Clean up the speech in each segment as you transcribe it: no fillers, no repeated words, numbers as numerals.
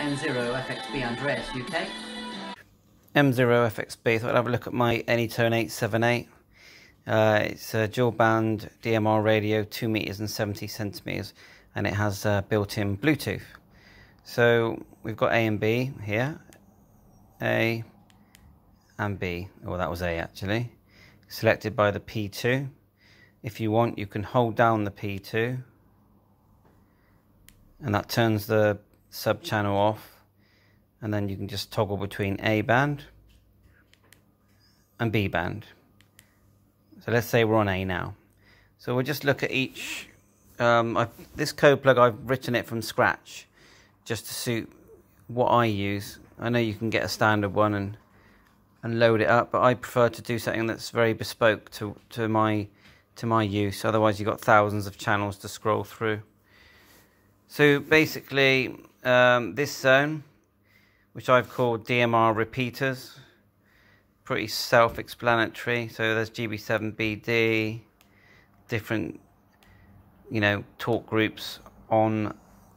M0FXB Andreas, UK. M0FXB, thought I'd have a look at my Anytone 878. It's a dual band DMR radio, 2 meters and 70 centimeters, and it has built-in Bluetooth. So we've got A and B here, A and B. Oh, that was A actually. Selected by the P2. If you want, you can hold down the P2, and that turns the sub channel off, and then you can just toggle between A band and B band. So let's say we're on A now. So we'll just look at each. This code plug, I've written it from scratch just to suit what I use. I know you can get a standard one and load it up, but I prefer to do something that's very bespoke to my use. Otherwise you've got thousands of channels to scroll through. So basically this zone, which I've called DMR repeaters, pretty self-explanatory. So there's GB7BD, different, talk groups on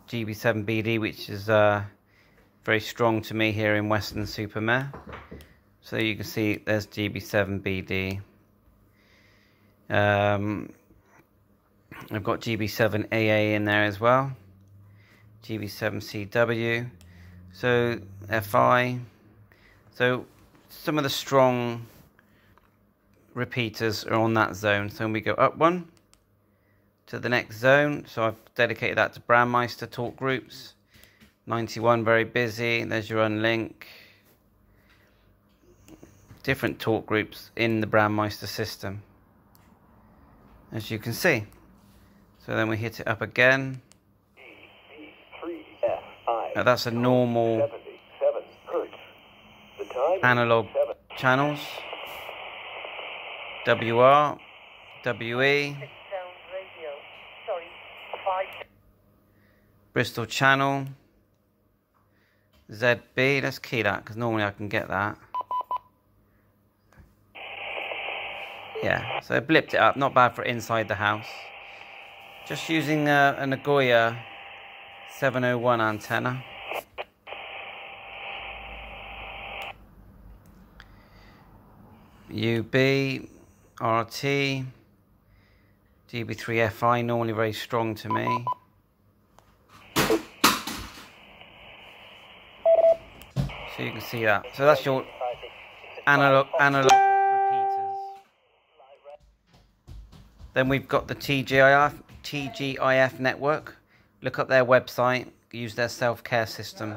GB7BD, which is very strong to me here in Weston Super Mare. So you can see there's GB7BD. I've got GB7AA in there as well, GB7CW, so FI. So some of the strong repeaters are on that zone. So when we go up one to the next zone, so I've dedicated that to Brandmeister talk groups. 91, very busy. There's your unlink. Different talk groups in the Brandmeister system, as you can see. So then we hit it up again. Now that's a normal analog channels. WR, WE, Bristol channel, ZB. Let's key that because normally I can get that. Yeah, so I blipped it up. Not bad for inside the house. Just using a Nagoya 701 antenna. UB, RT, GB3FI, normally very strong to me. So you can see that. So that's your analog repeaters. Then we've got the TGIF network. Look up their website, use their self-care system.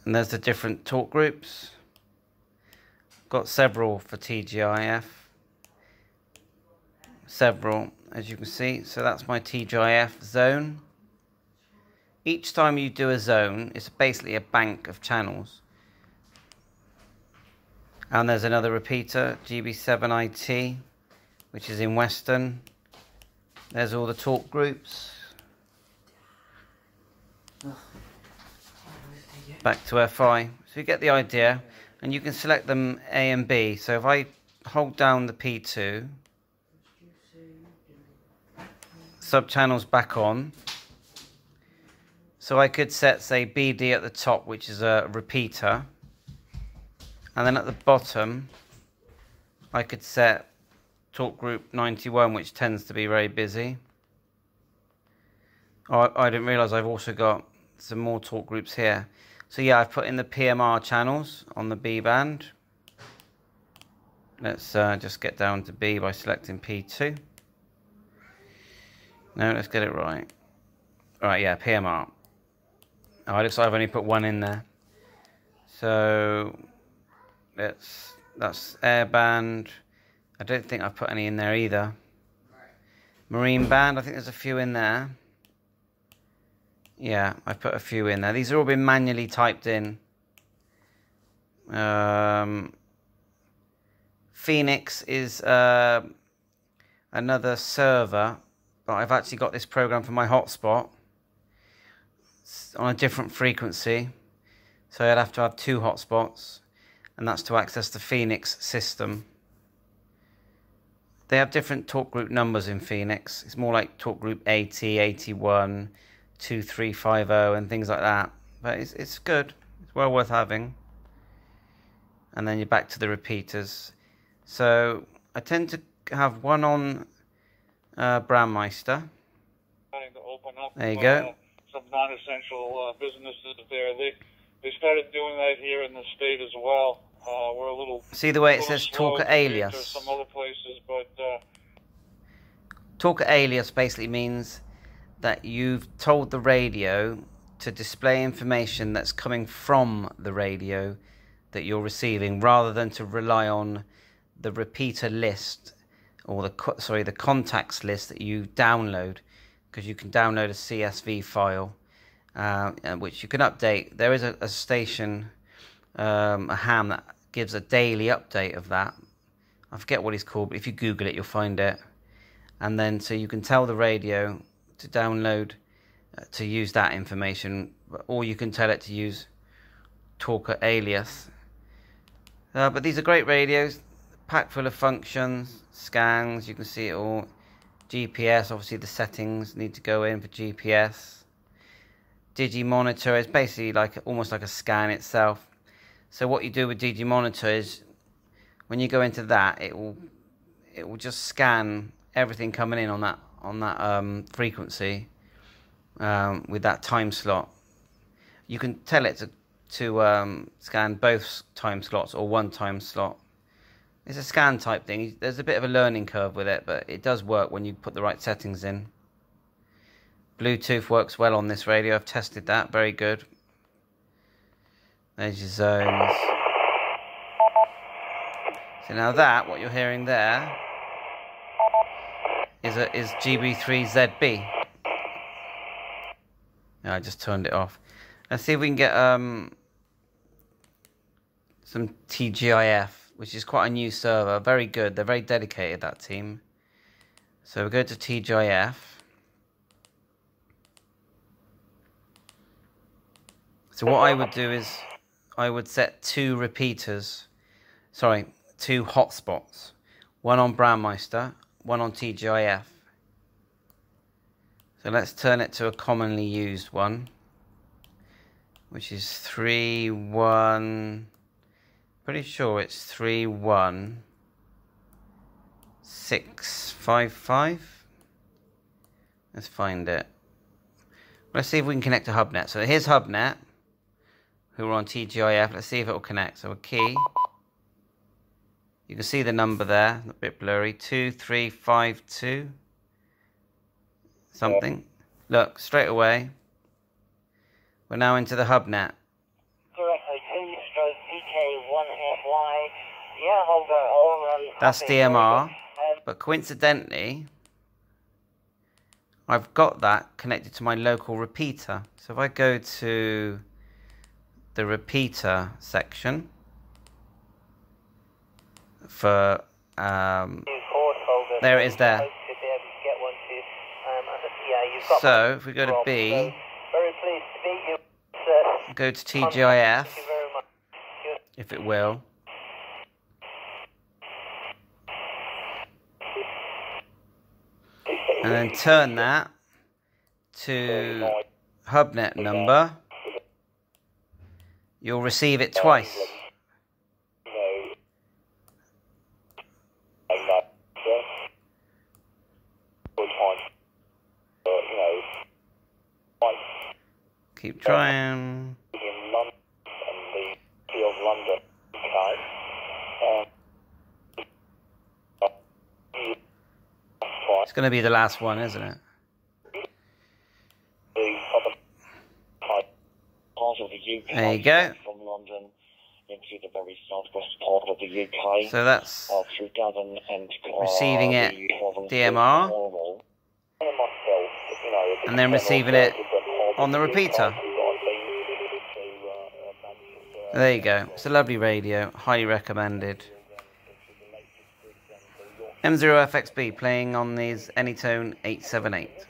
And there's the different talk groups. Got several for TGIF. Several, as you can see. So that's my TGIF zone. Each time you do a zone, it's basically a bank of channels. And there's another repeater, GB7IT, which is in Weston. There's all the talk groups. Back to FI. So you get the idea. And you can select them A and B. So if I hold down the P2, sub-channels back on. So I could set, say, BD at the top, which is a repeater. And then at the bottom, I could set talk group 91, which tends to be very busy. Oh, I didn't realize I've also got some more talk groups here. So yeah, I've put in the PMR channels on the B band. Let's just get down to B by selecting P2. No, let's get it right. All right, yeah, PMR. Oh, it looks like I've only put one in there. So that's air band. I don't think I've put any in there either. Marine band, I think there's a few in there. Yeah, I've put a few in there. These are all been manually typed in. Phoenix is another server, but I've actually got this program for my hotspot. It's on a different frequency. So I'd have to have 2 hotspots, and that's to access the Phoenix system. They have different talk group numbers in Phoenix. It's more like talk group 80, 81, 2350 and things like that. But it's good. It's well worth having. And then you're back to the repeaters. So I tend to have one on Brandmeister. To open up, there you go. Some non-essential businesses there. They started doing that here in the state as well. We're a little. See the way it says Talker Alias. Some other places, but Talker Alias basically means that you've told the radio to display information that's coming from the radio that you're receiving, rather than to rely on the repeater list or the contacts list that you download, because you can download a CSV file which you can update. There is a station, a ham that gives a daily update of that. I forget what it's called, but if you Google it, you'll find it. And then so you can tell the radio to download to use that information, or you can tell it to use Talker Alias. But these are great radios, packed full of functions, scans, you can see it all. GPS, obviously the settings need to go in for GPS. Digi-monitor is basically almost like a scan itself. So what you do with Digi-monitor is, when you go into that, it will just scan everything coming in on that frequency with that time slot. You can tell it to scan both time slots or one time slot. It's a scan type thing. There's a bit of a learning curve with it, but it does work when you put the right settings in. Bluetooth works well on this radio. I've tested that. Very good. There's your zones. So now what you're hearing there is GB3ZB. No, I just turned it off. Let's see if we can get some TGIF, which is quite a new server. Very good. They're very dedicated, that team. So we go to TGIF. So what I would do is I would set two hotspots. One on Brandmeister, one on TGIF. So let's turn it to a commonly used one, which is 3.1. Pretty sure it's 3.1.655. Let's find it. Let's see if we can connect to HubNet. So here's HubNet, who are on TGIF. Let's see if it will connect. So a key. You can see the number there, a bit blurry. 2352 something. Look, straight away, we're now into the HubNet. correctly, 2/DK1FY. Yeah, I'll That's DMR, but coincidentally, I've got that connected to my local repeater. So if I go to the repeater section for there it is there. So if we go to B, go to TGIF, if it will. And then turn that to HubNet number. You'll receive it twice. Keep trying. It's going to be the last one, isn't it? There you go. From London into the very southwest part of the UK. So that's through Devon and receiving it DMR, and then receiving it on the repeater. There you go. It's a lovely radio, highly recommended. M0FXB playing on these Anytone 878.